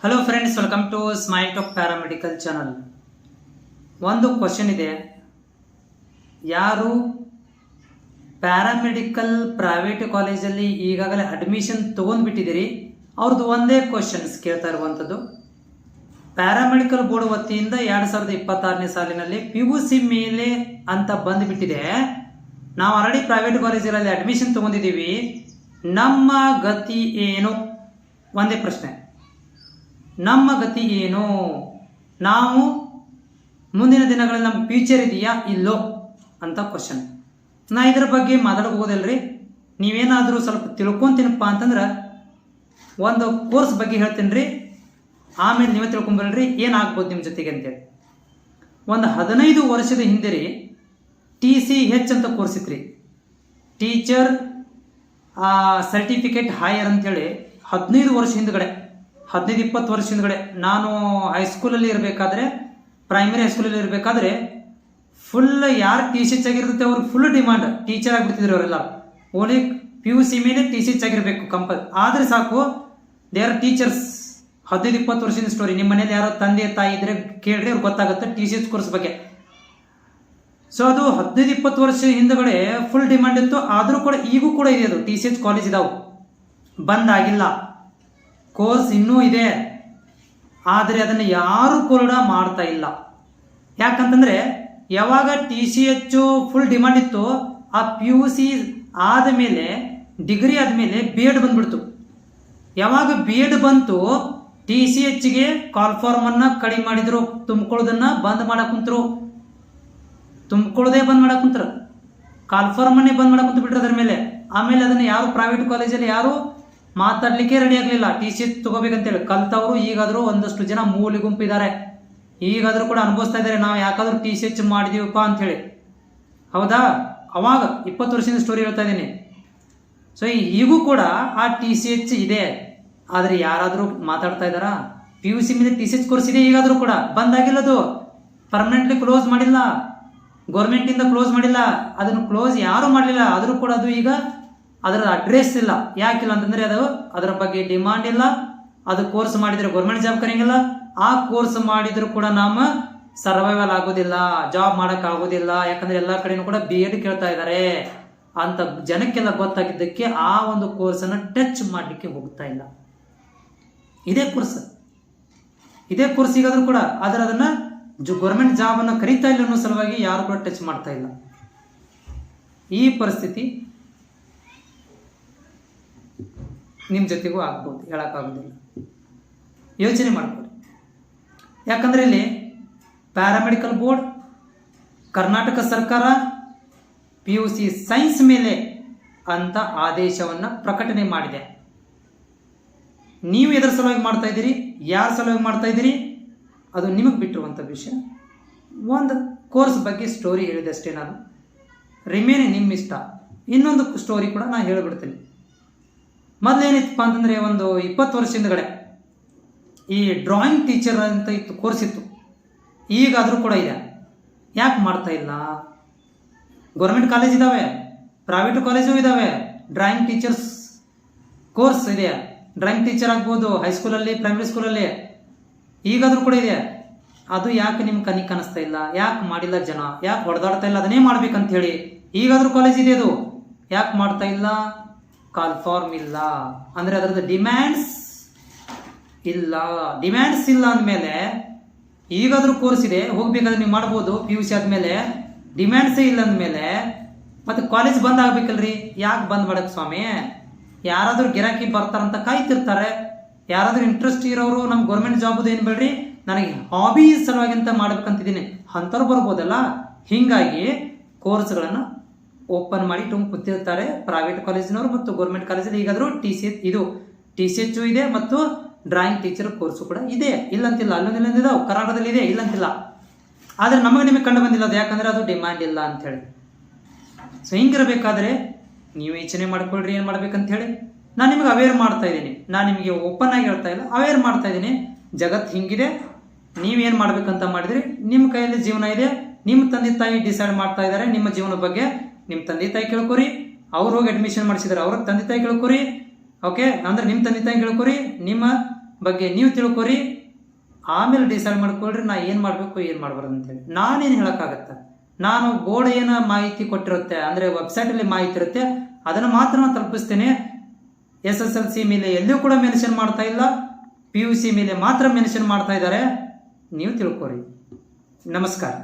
Hello friends, welcome to smile talk paramedical channel. ಒಂದು question ಇದೆ. ಯಾರು ಪ್ಯಾರಾಮೆಡಿಕಲ್ ಪ್ರೈವೇಟ್ ಕಾಲೇಜಲ್ಲಿ ಈಗಾಗಲೇ ಅಡ್ಮಿಷನ್ ತೊಗೊಂಡ್ಬಿಟ್ಟಿದ್ದೀರಿ ಅವ್ರದ್ದು ಒಂದೇ ಕ್ವಶನ್ಸ್ ಕೇಳ್ತಾ ಇರುವಂಥದ್ದು. ಪ್ಯಾರಾಮೆಡಿಕಲ್ ಬೋರ್ಡ್ ವತಿಯಿಂದ 2026ನೇ ಸಾಲಿನಲ್ಲಿ PUC ಮೇಲೆ ಅಂತ ಬಂದುಬಿಟ್ಟಿದೆ. ನಾವು ಆಲ್ರೆಡಿ ಪ್ರೈವೇಟ್ ಕಾಲೇಜಲ್ಲಿ ಅಡ್ಮಿಷನ್ ತೊಗೊಂಡಿದ್ದೀವಿ, ನಮ್ಮ ಗತಿ ಏನು? ಒಂದೇ ಪ್ರಶ್ನೆ, ನಮ್ಮ ಗತಿ ಏನು? ನಾವು ಮುಂದಿನ ದಿನಗಳಲ್ಲಿ ನಮ್ಮ ಫ್ಯೂಚರ್ ಇದೆಯಾ ಇಲ್ಲೋ ಅಂತ ಕ್ವಶನ್. ನಾ ಇದ್ರ ಬಗ್ಗೆ ಮಾತಾಡ್ಬೋದಲ್ರಿ. ನೀವೇನಾದರೂ ಸ್ವಲ್ಪ ತಿಳ್ಕೊಂತೀನಪ್ಪ ಅಂತಂದ್ರೆ ಒಂದು ಕೋರ್ಸ್ ಬಗ್ಗೆ ಹೇಳ್ತೀನಿ ರೀ, ಆಮೇಲೆ ನೀವೇ ತಿಳ್ಕೊಂಬರ್ರಿ ಏನಾಗ್ಬೋದು ನಿಮ್ಮ ಜೊತೆಗೆ ಅಂತೇಳಿ. ಒಂದು 15 ವರ್ಷದ ಹಿಂದೆ ರೀ TCH ಅಂತ ಕೋರ್ಸ್ ಇತ್ತು ರೀ, ಟೀಚರ್ ಸರ್ಟಿಫಿಕೇಟ್ ಹೈಯರ್ ಅಂತೇಳಿ. 15 ವರ್ಷ ಹಿಂದ್ಗಡೆ, 15-20 ವರ್ಷ ಹಿಂದ್ಗಡೆ ನಾನು ಹೈಸ್ಕೂಲಲ್ಲಿ ಇರಬೇಕಾದ್ರೆ, ಪ್ರೈಮರಿ ಹೈಸ್ಕೂಲಲ್ಲಿ ಇರಬೇಕಾದ್ರೆ ಫುಲ್ ಯಾರು TCH ಆಗಿರ್ತೈತೆ ಅವ್ರಿಗೆ ಫುಲ್ ಡಿಮಾಂಡ್. ಟೀಚರ್ ಆಗಿಬಿಡ್ತಿದ್ರು ಅವರೆಲ್ಲ. ಓನ್ಲಿ PUC ಮೇಲೆ TCH ಆಗಿರಬೇಕು ಕಂಪಲ್ ಆದರೆ ಸಾಕು, ದೇ ಆರ್ ಟೀಚರ್ಸ್. 15-20 ವರ್ಷದ ಸ್ಟೋರಿ. ನಿಮ್ಮ ಮನೇಲಿ ಯಾರೋ ತಂದೆ ತಾಯಿ ಇದ್ರೆ ಕೇಳ್ರಿ, ಅವ್ರಿಗೆ ಗೊತ್ತಾಗುತ್ತೆ TCH ಕೋರ್ಸ್ ಬಗ್ಗೆ. ಸೊ ಅದು 15-20 ವರ್ಷ ಹಿಂದಗಡೆ ಫುಲ್ ಡಿಮಾಂಡ್ ಇತ್ತು. ಆದರೂ ಕೂಡ ಈಗೂ ಕೂಡ ಇದೆ, ಅದು TCH ಕಾಲೇಜ್ ಇದಾವೆ, ಬಂದಾಗಿಲ್ಲ. ಕೋರ್ಸ್ ಇನ್ನೂ ಇದೆ, ಆದರೆ ಅದನ್ನು ಯಾರು ಕೂಡ ಮಾಡ್ತಾ ಇಲ್ಲ. ಯಾಕಂತಂದರೆ ಯಾವಾಗ TCH ಫುಲ್ ಡಿಮಾಂಡ್ ಇತ್ತು, ಆ PUC ಆದಮೇಲೆ, ಡಿಗ್ರಿ ಆದಮೇಲೆ B.Ed ಬಂದ್ಬಿಡ್ತು. ಯಾವಾಗ B.Ed ಬಂತು, TCHಗೆ ಕಾಲ್ ಫಾರ್ಮನ್ನು ಕಡಿಮೆ ಮಾಡಿದ್ರು, ತುಂಬ್ಕೊಳ್ಳೋದನ್ನು ಬಂದ್ ಮಾಡಕ್ಕೆ ಕುಂತರು. ತುಂಬ್ಕೊಳ್ಳೋದೇ ಬಂದ್ ಮಾಡಕ್ಕೆ ಕುಂತರು, ಕಾಲ್ ಫಾರ್ಮನ್ನೇ ಬಂದ್ ಮಾಡಕ್ಕೆ ಕುಂತು ಬಿಟ್ರು ಅದ್ರ ಮೇಲೆ. ಆಮೇಲೆ ಅದನ್ನು ಯಾರು ಪ್ರೈವೇಟ್ ಕಾಲೇಜಲ್ಲಿ ಯಾರು ಮಾತಾಡಲಿಕ್ಕೆ ರೆಡಿ ಆಗಲಿಲ್ಲ TCH ತಗೋಬೇಕಂತೇಳಿ. ಕಲ್ತವರು ಈಗಾದರೂ ಒಂದಷ್ಟು ಜನ ಮೂಲಿ ಗುಂಪಿದ್ದಾರೆ, ಈಗಾದರೂ ಕೂಡ ಅನುಭವಿಸ್ತಾ ಇದ್ದಾರೆ, ನಾವು ಯಾಕಾದರೂ TCH ಮಾಡಿದೀವಪ್ಪ ಅಂಥೇಳಿ. ಹೌದಾ? ಅವಾಗ 20 ವರ್ಷದ ಸ್ಟೋರಿ ಹೇಳ್ತಾ ಇದ್ದೀನಿ. ಸೊ ಈಗೂ ಕೂಡ ಆ TCH ಇದೆ, ಆದರೆ ಯಾರಾದರೂ ಮಾತಾಡ್ತಾ ಇದ್ದಾರಾ? PUC ಮೇಲೆ TCH ಕೋರ್ಸ್ ಇದೆ, ಈಗಾದರೂ ಕೂಡ ಬಂದಾಗಿಲ್ಲ. ಅದು ಪರ್ಮನೆಂಟ್ಲಿ ಕ್ಲೋಸ್ ಮಾಡಿಲ್ಲ, ಗೌರ್ಮೆಂಟಿಂದ ಕ್ಲೋಸ್ ಮಾಡಿಲ್ಲ, ಅದನ್ನು ಕ್ಲೋಸ್ ಯಾರೂ ಮಾಡಲಿಲ್ಲ. ಆದರೂ ಕೂಡ ಅದು ಈಗ ಅದರ ಅಡ್ರೆಸ್ ಇಲ್ಲ. ಯಾಕಿಲ್ಲ ಅಂತಂದರೆ ಅದು ಅದರ ಬಗ್ಗೆ ಡಿಮಾಂಡ್ ಇಲ್ಲ. ಅದು ಕೋರ್ಸ್ ಮಾಡಿದರೆ ಗೌರ್ಮೆಂಟ್ ಜಾಬ್ ಕರೆಯಂಗಿಲ್ಲ. ಆ ಕೋರ್ಸ್ ಮಾಡಿದರೂ ಕೂಡ ನಾವು ಸರ್ವೈವಲ್ ಆಗೋದಿಲ್ಲ, ಜಾಬ್ ಮಾಡೋಕ್ಕಾಗೋದಿಲ್ಲ. ಯಾಕಂದರೆ ಎಲ್ಲ ಕಡೆಯೂ ಕೂಡ B.Ed ಕೇಳ್ತಾ ಇದ್ದಾರೆ ಅಂತ ಜನಕ್ಕೆಲ್ಲ ಗೊತ್ತಾಗಿದ್ದಕ್ಕೆ ಆ ಒಂದು ಕೋರ್ಸನ್ನು ಟಚ್ ಮಾಡಲಿಕ್ಕೆ ಹೋಗ್ತಾ ಇಲ್ಲ. ಇದೇ ಕೋರ್ಸ್ ಈಗಾದರೂ ಕೂಡ ಆದರೆ ಅದನ್ನು ಗೌರ್ಮೆಂಟ್ ಜಾಬನ್ನು ಕರೀತಾ ಇಲ್ಲ ಅನ್ನೋ ಸಲುವಾಗಿ ಯಾರು ಕೂಡ ಟಚ್ ಮಾಡ್ತಾ ಇಲ್ಲ. ಈ ಪರಿಸ್ಥಿತಿ ನಿಮ್ಮ ಜೊತೆಗೂ ಆಗ್ಬೋದು, ಹೇಳೋಕ್ಕಾಗೋದಿಲ್ಲ. ಯೋಚನೆ ಮಾಡ್ಕೊಳ್ಳಿ. ಯಾಕಂದರೆ ಇಲ್ಲಿ ಪ್ಯಾರಾಮೆಡಿಕಲ್ ಬೋರ್ಡ್, ಕರ್ನಾಟಕ ಸರ್ಕಾರ PUC ಸೈನ್ಸ್ ಮೇಲೆ ಅಂತ ಆದೇಶವನ್ನು ಪ್ರಕಟಣೆ ಮಾಡಿದೆ. ನೀವು ಎದರ ಸಲುವಾಗಿ ಮಾಡ್ತಾ ಇದ್ದೀರಿ, ಯಾರ ಸಲುವಾಗಿ ಮಾಡ್ತಾ ಇದ್ದೀರಿ, ಅದು ನಿಮಗೆ ಬಿಟ್ಟಿರುವಂಥ ವಿಷಯ. ಒಂದು ಕೋರ್ಸ್ ಬಗ್ಗೆ ಸ್ಟೋರಿ ಹೇಳಿದಷ್ಟೇ ನಾನು, ರಿಮೇನ್ ನಿಮ್ಮ ಇಷ್ಟ. ಇನ್ನೊಂದು ಸ್ಟೋರಿ ಕೂಡ ನಾನು ಹೇಳಿಬಿಡ್ತೀನಿ. ಮೊದಲೇನಿತ್ತಪ್ಪ ಅಂತಂದರೆ, ಒಂದು 20 ವರ್ಷ ಹಿಂದಗಡೆ ಈ ಡ್ರಾಯಿಂಗ್ ಟೀಚರ್ ಅಂತ ಇತ್ತು, ಕೋರ್ಸ್ ಇತ್ತು, ಈಗಾದರೂ ಕೂಡ ಇದೆ. ಯಾಕೆ ಮಾಡ್ತಾ ಇಲ್ಲ? ಗೌರ್ಮೆಂಟ್ ಕಾಲೇಜ್ ಇದ್ದಾವೆ, ಪ್ರೈವೇಟ್ ಕಾಲೇಜು ಇದ್ದಾವೆ, ಡ್ರಾಯಿಂಗ್ ಟೀಚರ್ಸ್ ಕೋರ್ಸ್ ಇದೆ. ಡ್ರಾಯಿಂಗ್ ಟೀಚರ್ ಆಗ್ಬೋದು ಹೈಸ್ಕೂಲಲ್ಲಿ, ಪ್ರೈಮರಿ ಸ್ಕೂಲಲ್ಲಿ, ಈಗಾದರೂ ಕೂಡ ಇದೆ. ಅದು ಯಾಕೆ ನಿಮ್ಮ ಕಣ್ಣಿಗೆ ಕಾಣಿಸ್ತಾ ಇಲ್ಲ? ಯಾಕೆ ಮಾಡಿಲ್ಲ ಜನ? ಯಾಕೆ ಹೊಡೆದಾಡ್ತಾ ಇಲ್ಲ? ಅದನ್ನೇ ಮಾಡ್ಬೇಕಂತ ಹೇಳಿ ಈಗಾದರೂ ಕಾಲೇಜ್ ಇದೆ, ಅದು ಯಾಕೆ ಮಾಡ್ತಾ ಇಲ್ಲ? ಕಾಲ್ ಫಾರ್ಮ್ ಇಲ್ಲ ಅಂದರೆ ಅದರದ್ದು ಡಿಮ್ಯಾಂಡ್ಸ್ ಇಲ್ಲ. ಡಿಮ್ಯಾಂಡ್ಸ್ ಇಲ್ಲ ಅಂದಮೇಲೆ ಈಗಾದರೂ ಕೋರ್ಸ್ ಇದೆ, ಹೋಗ್ಬೇಕಾದ್ರೆ ನೀವು ಮಾಡ್ಬೋದು. PUC ಆದಮೇಲೆ ಡಿಮ್ಯಾಂಡ್ಸೇ ಇಲ್ಲ ಅಂದಮೇಲೆ ಮತ್ತು ಕಾಲೇಜ್ ಬಂದ್ ಆಗ್ಬೇಕಲ್ರಿ. ಯಾಕೆ ಬಂದ್ ಮಾಡಕ್ಕೆ ಸ್ವಾಮಿ? ಯಾರಾದರೂ ಗಿರಾಕಿ ಬರ್ತಾರಂತ ಕಾಯ್ತಿರ್ತಾರೆ. ಯಾರಾದರೂ ಇಂಟ್ರೆಸ್ಟ್ ಇರೋರು ನಮ್ಮ ಗೌರ್ಮೆಂಟ್ ಜಾಬದು ಏನು ಬೇಡ್ರಿ, ನನಗೆ ಹಾಬಿ ಸಲುವಾಗಿ ಅಂತ ಮಾಡ್ಬೇಕಂತಿದ್ದೀನಿ ಅಂಥವ್ರು ಬರ್ಬೋದಲ್ಲ. ಹೀಗಾಗಿ ಕೋರ್ಸ್ಗಳನ್ನು ಓಪನ್ ಮಾಡಿ ಕೂತಿರ್ತಾರೆ ಪ್ರೈವೇಟ್ ಕಾಲೇಜಿನವರು ಮತ್ತು ಗೌರ್ಮೆಂಟ್ ಕಾಲೇಜಲ್ಲಿ. ಈಗಾದರೂ TCH ಇದೆ ಮತ್ತು ಡ್ರಾಯಿಂಗ್ ಟೀಚರ್ ಕೋರ್ಸು ಕೂಡ ಇದೆ, ಇಲ್ಲಂತಿಲ್ಲ. ಅಲ್ಲೊಂದಿಲ್ಲೊಂದಿದಾವೆ, ಕರ್ನಾಟಕದಲ್ಲಿ ಇದೆ, ಇಲ್ಲಂತಿಲ್ಲ. ಆದರೆ ನಿಮಗೆ ಕಂಡು ಬಂದಿಲ್ಲ ಅದು, ಯಾಕಂದರೆ ಅದು ಡಿಮ್ಯಾಂಡ್ ಇಲ್ಲ ಅಂಥೇಳಿ. ಸೊ ಹಿಂಗಿರಬೇಕಾದ್ರೆ ನೀವು ಯೋಚನೆ ಮಾಡ್ಕೊಳ್ರಿ ಏನು ಮಾಡ್ಬೇಕಂತ ಹೇಳಿ. ನಾನು ನಿಮಗೆ ಅವೇರ್ ಮಾಡ್ತಾ ಇದ್ದೀನಿ, ನಾನು ನಿಮಗೆ ಓಪನ್ ಆಗಿ ಹೇಳ್ತಾ ಇಲ್ಲ, ಅವೇರ್ ಮಾಡ್ತಾ ಇದ್ದೀನಿ. ಜಗತ್ತು ಹಿಂಗಿದೆ, ನೀವೇನು ಮಾಡ್ಬೇಕಂತ ಮಾಡಿದ್ರಿ, ನಿಮ್ಮ ಕೈಯಲ್ಲಿ ಜೀವನ ಇದೆ. ನಿಮ್ಮ ತಂದೆ ತಾಯಿ ಡಿಸೈಡ್ ಮಾಡ್ತಾ ಇದ್ದಾರೆ ನಿಮ್ಮ ಜೀವನದ ಬಗ್ಗೆ. ನಿಮ್ಮ ತಂದೆ ತಾಯಿ ಕೇಳ್ಕೊರಿ, ಅವ್ರು ಹೋಗಿ ಅಡ್ಮಿಷನ್ ಮಾಡಿಸಿದಾರೆ, ಅವ್ರ ತಂದೆ ತಾಯಿ ಕೇಳ್ಕೊರಿ. ಓಕೆ, ಅಂದ್ರೆ ನಿಮ್ಮ ತಂದೆ ತಾಯಿ ಕೇಳ್ಕೊರಿ, ನಿಮ್ಮ ಬಗ್ಗೆ ನೀವು ತಿಳ್ಕೊರಿ, ಆಮೇಲೆ ಡಿಸೈಡ್ ಮಾಡ್ಕೊಳ್ರಿ ನಾ ಏನು ಮಾಡಬೇಕು ಏನು ಮಾಡಬಾರ್ದು ಅಂತೇಳಿ. ನಾನೇನು ಹೇಳೋಕ್ಕಾಗತ್ತೆ, ನಾನು ಬೋರ್ಡ್ ಏನು ಮಾಹಿತಿ ಕೊಟ್ಟಿರುತ್ತೆ ಅಂದರೆ ವೆಬ್ಸೈಟಲ್ಲಿ ಮಾಹಿತಿ ಇರುತ್ತೆ ಅದನ್ನು ಮಾತ್ರ ನಾನು ತಲುಪಿಸ್ತೇನೆ. SSLC ಮೇಲೆ ಎಲ್ಲಿಯೂ ಕೂಡ ಮೆನ್ಷನ್ ಮಾಡ್ತಾ ಇಲ್ಲ, PUC ಮೇಲೆ ಮಾತ್ರ ಮೆನ್ಷನ್ ಮಾಡ್ತಾ ಇದ್ದಾರೆ. ನೀವು ತಿಳ್ಕೊರಿ. ನಮಸ್ಕಾರ.